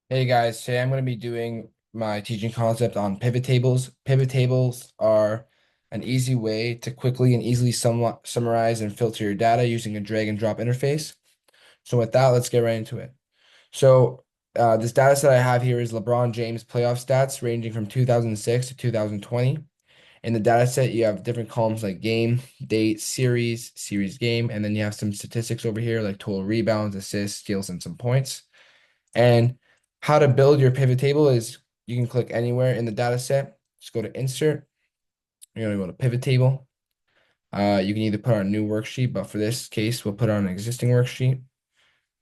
Hey guys, today I'm going to be doing my teaching concept on pivot tables. Pivot tables are an easy way to quickly and easily summarize and filter your data using a drag and drop interface. So with that, let's get right into it. So this data set I have here is LeBron James playoff stats ranging from 2006 to 2020. In the data set, you have different columns like game, date, series game, and then you have some statistics over here like total rebounds, assists, steals, and some points. And how to build your pivot table is you can click anywhere in the data set. Just go to insert. You're going to go to pivot table. You can either put on a new worksheet, but for this case, we'll put on an existing worksheet.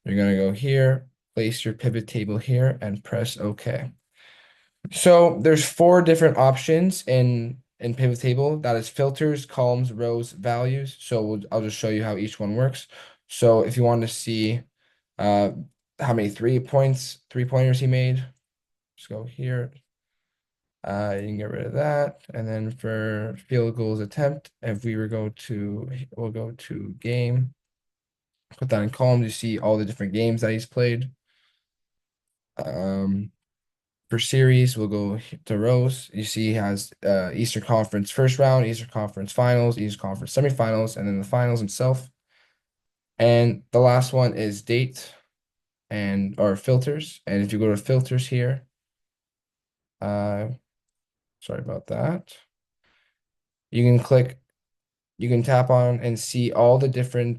You're going to go here, place your pivot table here, and press OK. So there's four different options in pivot table. That is filters, columns, rows, values. So I'll just show you how each one works. So if you want to see uh, how many 3 pointers he made, just go here. You can get rid of that. And then for field goals attempt, if we were we'll go to game, put that in columns, you see all the different games that he's played. Um, for series, we'll go to rows. You see he has Eastern Conference first round, Eastern Conference finals, Eastern Conference semifinals, and then the finals himself. And the last one is date and or filters. And if you go to filters here, uh, sorry about that. You can click You can tap on and see all the different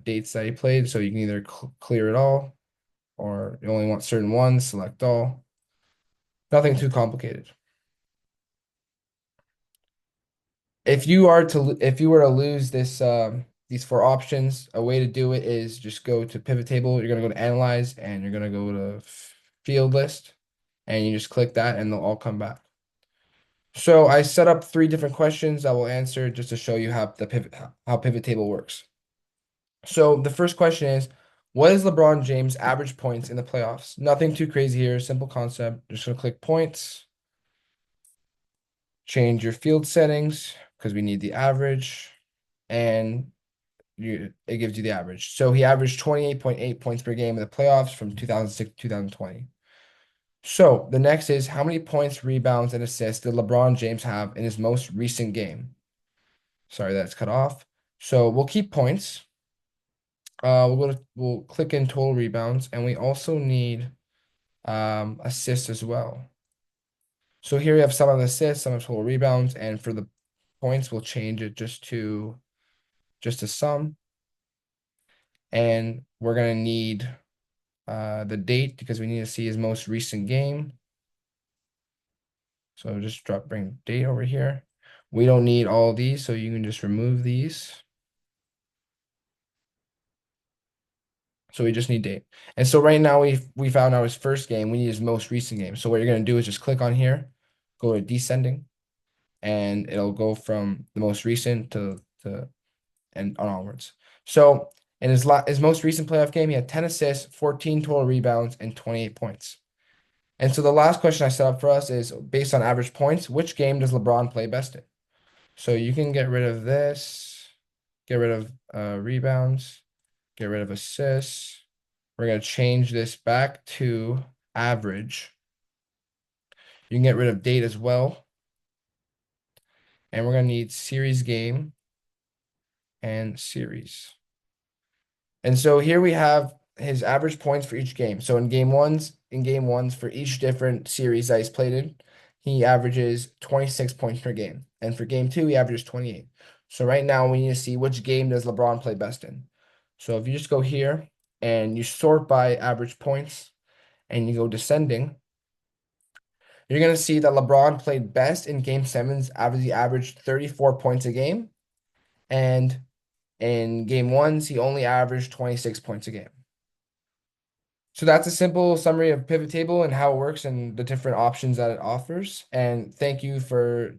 dates that he played. So you can either clear it all or you only want certain ones, select all. Nothing too complicated. If you were to lose these four options, a way to do it is just go to pivot table. You're gonna go to analyze and you're gonna go to field list and you just click that and they'll all come back. So I set up three different questions I will answer just to show you how pivot table works. So the first question is, what is LeBron James' average points in the playoffs? Nothing too crazy here, simple concept. Just gonna click points, change your field settings because we need the average, and it gives you the average. So he averaged 28.8 points per game in the playoffs from 2006 to 2020. So the next is how many points, rebounds, and assists did LeBron James have in his most recent game? Sorry, that's cut off. So we'll keep points. We'll click in total rebounds, and we also need assists as well. So here we have some of the assists, some of total rebounds, and for the points, we'll change it just to sum. And we're gonna need the date because we need to see his most recent game. So just bring date over here. We don't need all of these, so you can just remove these. So we just need date. And so right now we found out his first game. We need his most recent game. So what you're gonna do is just click on here, go to descending, and it'll go from the most recent to and onwards. So in his most recent playoff game, he had 10 assists, 14 total rebounds, and 28 points. And so the last question I set up for us is based on average points, which game does LeBron play best in? So you can get rid of this, get rid of rebounds, get rid of assists. We're going to change this back to average. You can get rid of date as well. And we're going to need series game and series. And so here we have his average points for each game. So in game ones for each different series that he's played in, he averages 26 points per game. And for game two, he averages 28. So right now we need to see which game does LeBron play best in. So if you just go here and you sort by average points and you go descending, you're going to see that LeBron played best in game sevens, averaged 34 points a game. And in game ones, he only averaged 26 points a game. So that's a simple summary of pivot table and how it works and the different options that it offers. And thank you for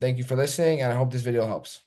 listening, and I hope this video helps.